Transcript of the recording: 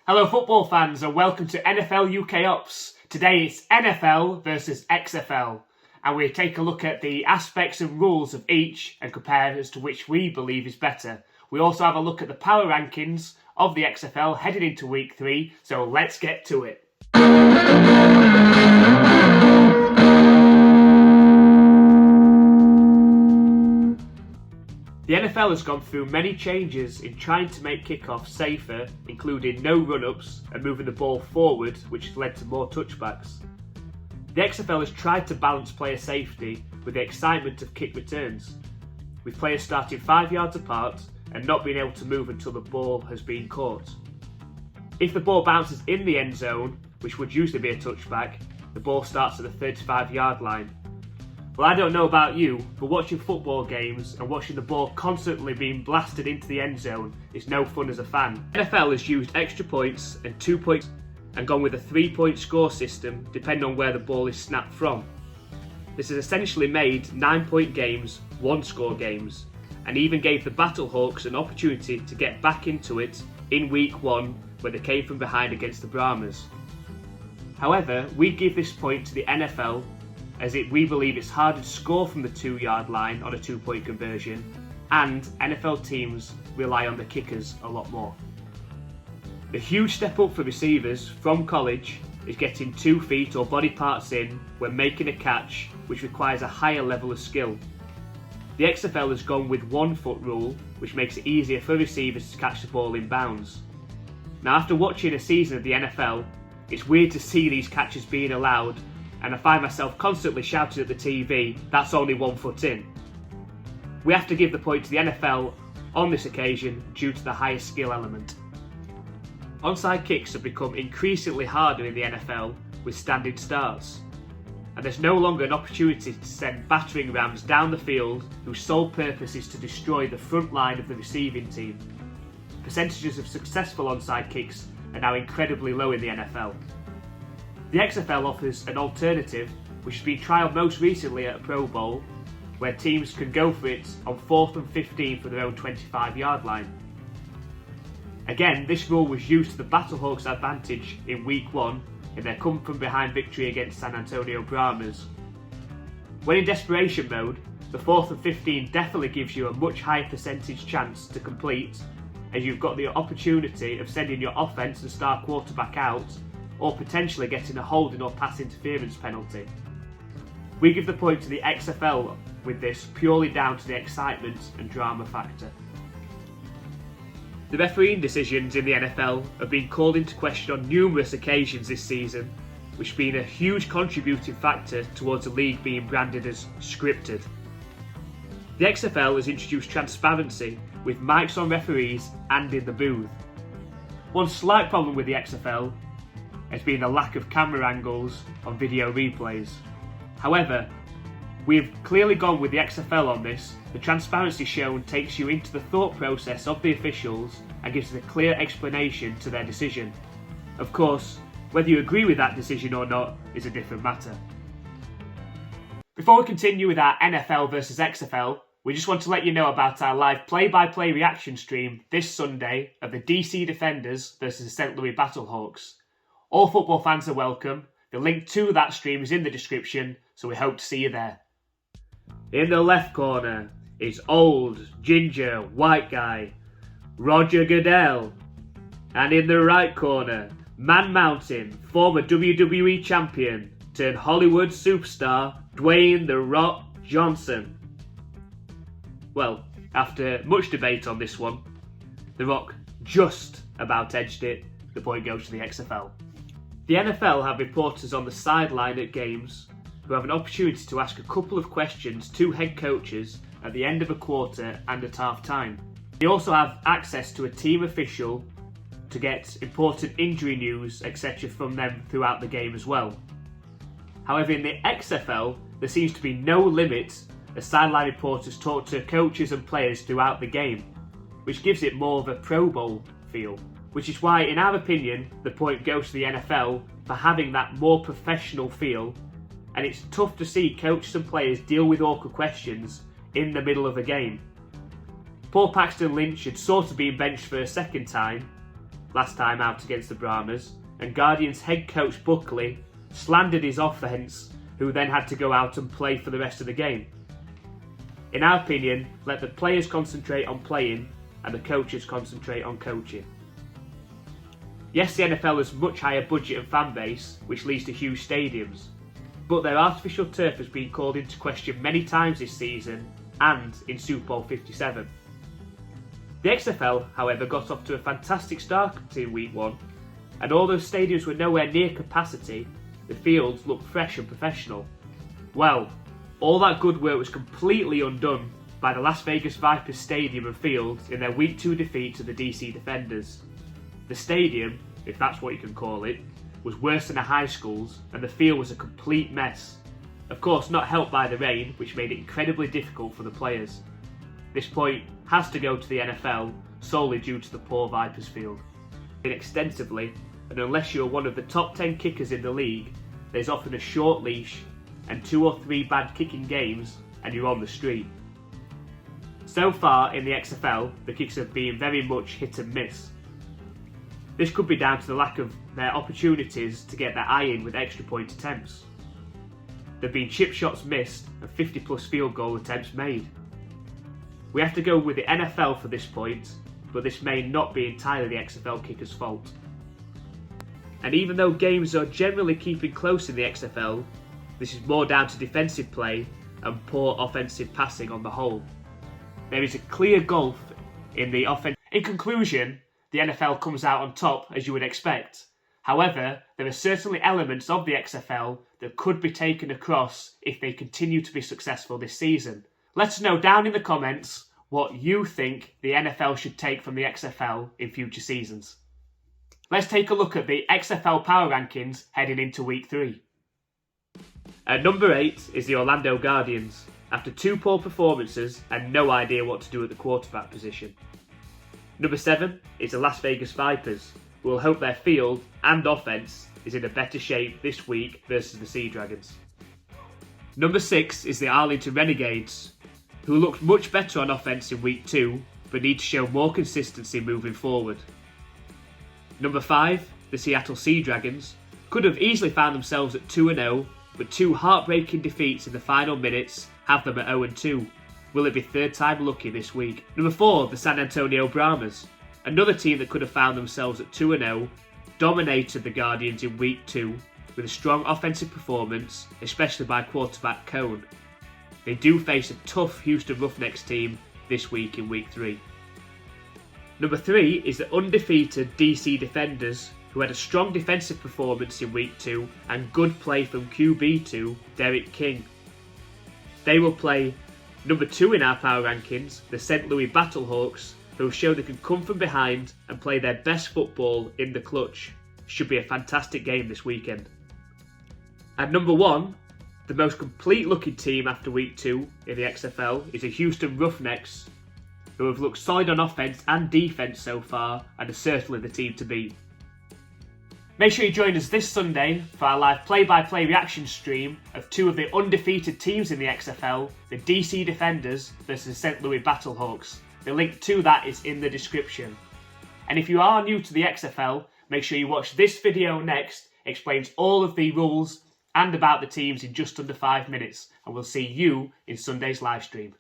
Hello football fans and welcome to NFL UK Ops. Today it's NFL versus XFL and we take a look at the aspects and rules of each and compare as to which we believe is better. We also have a look at the power rankings of the XFL heading into week 3, so let's get to it. The NFL has gone through many changes in trying to make kickoffs safer, including no run-ups and moving the ball forward, which has led to more touchbacks. The XFL has tried to balance player safety with the excitement of kick returns, with players starting 5 yards apart and not being able to move until the ball has been caught. If the ball bounces in the end zone, which would usually be a touchback, the ball starts at the 35-yard line. Well, I don't know about you, but watching football games and watching the ball constantly being blasted into the end zone is no fun as a fan. The NFL has used extra points and 2 points and gone with a 3-point score system depending on where the ball is snapped from. This has essentially made 9-point games 1-score games and even gave the Battlehawks an opportunity to get back into it in week 1 when they came from behind against the Brahmas. However, we give this point to the NFL as we believe it's harder to score from the 2-yard line on a 2-point conversion, and NFL teams rely on the kickers a lot more. The huge step up for receivers from college is getting 2 feet or body parts in when making a catch, which requires a higher level of skill. The XFL has gone with 1-foot rule, which makes it easier for receivers to catch the ball in bounds. Now, after watching a season of the NFL, it's weird to see these catches being allowed, and I find myself constantly shouting at the TV, that's only 1 foot in. We have to give the point to the NFL on this occasion due to the higher skill element. Onside kicks have become increasingly harder in the NFL with standing starts, and there's no longer an opportunity to send battering rams down the field whose sole purpose is to destroy the front line of the receiving team. Percentages of successful onside kicks are now incredibly low in the NFL. The XFL offers an alternative which has been trialled most recently at a Pro Bowl, where teams can go for it on 4th and 15 for their own 25-yard line. Again, this rule was used to the Battlehawks' advantage in week 1 in their come-from-behind victory against San Antonio Brahmas. When in desperation mode, the 4th and 15 definitely gives you a much higher percentage chance to complete, as you've got the opportunity of sending your offense and star quarterback out, or potentially getting a holding or pass interference penalty. We give the point to the XFL with this purely down to the excitement and drama factor. The refereeing decisions in the NFL have been called into question on numerous occasions this season, which has been a huge contributing factor towards the league being branded as scripted. The XFL has introduced transparency with mics on referees and in the booth. One slight problem with the XFL has been the lack of camera angles on video replays. However, we've clearly gone with the XFL on this. The transparency shown takes you into the thought process of the officials and gives a clear explanation to their decision. Of course, whether you agree with that decision or not is a different matter. Before we continue with our NFL versus XFL, we just want to let you know about our live play-by-play reaction stream this Sunday of the DC Defenders versus the St Louis Battlehawks. All football fans are welcome. The link to that stream is in the description, so we hope to see you there. In the left corner is old, ginger, white guy, Roger Goodell. And in the right corner, Man Mountain, former WWE champion, turned Hollywood superstar, Dwayne "The Rock" Johnson. Well, after much debate on this one, The Rock just about edged it. The point goes to the XFL. The NFL have reporters on the sideline at games who have an opportunity to ask a couple of questions to head coaches at the end of a quarter and at half time. They also have access to a team official to get important injury news, etc. from them throughout the game as well. However, in the XFL, there seems to be no limit as sideline reporters talk to coaches and players throughout the game, which gives it more of a Pro Bowl feel. Which is why, in our opinion, the point goes to the NFL for having that more professional feel, and it's tough to see coaches and players deal with awkward questions in the middle of a game. Paul Paxton Lynch had sort of been benched for a second time, last time out against the Brahmas, and Guardians head coach Buckley slandered his offence, who then had to go out and play for the rest of the game. In our opinion, let the players concentrate on playing and the coaches concentrate on coaching. Yes, the NFL has much higher budget and fan base, which leads to huge stadiums, but their artificial turf has been called into question many times this season and in Super Bowl 57. The XFL, however, got off to a fantastic start in Week 1, and although stadiums were nowhere near capacity, the fields looked fresh and professional. Well, all that good work was completely undone by the Las Vegas Vipers Stadium and field in their Week 2 defeat to the DC Defenders. The stadium, if that's what you can call it, was worse than a high school's, and the field was a complete mess. Of course, not helped by the rain, which made it incredibly difficult for the players. This point has to go to the NFL solely due to the poor Vipers field. Extensively, and unless you're one of the top 10 kickers in the league, there's often a short leash and 2 or 3 bad kicking games and you're on the street. So far in the XFL, the kicks have been very much hit and miss. This could be down to the lack of their opportunities to get their eye in with extra point attempts. There have been chip shots missed and 50 plus field goal attempts made. We have to go with the NFL for this point, but this may not be entirely the XFL kickers' fault. And even though games are generally keeping close in the XFL, this is more down to defensive play and poor offensive passing on the whole. There is a clear gulf in the offense. In conclusion, the NFL comes out on top as you would expect. However, there are certainly elements of the XFL that could be taken across if they continue to be successful this season. Let us know down in the comments what you think the NFL should take from the XFL in future seasons. Let's take a look at the XFL Power Rankings heading into Week 3. At number 8 is the Orlando Guardians, after 2 poor performances and no idea what to do at the quarterback position. Number 7 is the Las Vegas Vipers, who will hope their field and offense is in a better shape this week versus the Sea Dragons. Number 6 is the Arlington Renegades, who looked much better on offense in Week 2, but need to show more consistency moving forward. Number 5, the Seattle Sea Dragons, could have easily found themselves at 2-0, but 2 heartbreaking defeats in the final minutes have them at 0-2. Will it be third time lucky this week? Number 4, the San Antonio Brahmas. Another team that could have found themselves at 2-0, dominated the Guardians in Week 2 with a strong offensive performance, especially by quarterback Cone. They do face a tough Houston Roughnecks team this week in Week 3. Number 3 is the undefeated DC Defenders, who had a strong defensive performance in Week 2 and good play from QB2 Derek King. They will play number 2 in our power rankings, the St Louis Battlehawks, who have shown they can come from behind and play their best football in the clutch. Should be a fantastic game this weekend. At number 1, the most complete looking team after Week 2 in the XFL is the Houston Roughnecks, who have looked solid on offense and defense so far and are certainly the team to beat. Make sure you join us this Sunday for our live play-by-play reaction stream of 2 of the undefeated teams in the XFL, the DC Defenders versus the St Louis Battlehawks. The link to that is in the description. And if you are new to the XFL, make sure you watch this video next. It explains all of the rules and about the teams in just under 5 minutes, and we'll see you in Sunday's live stream.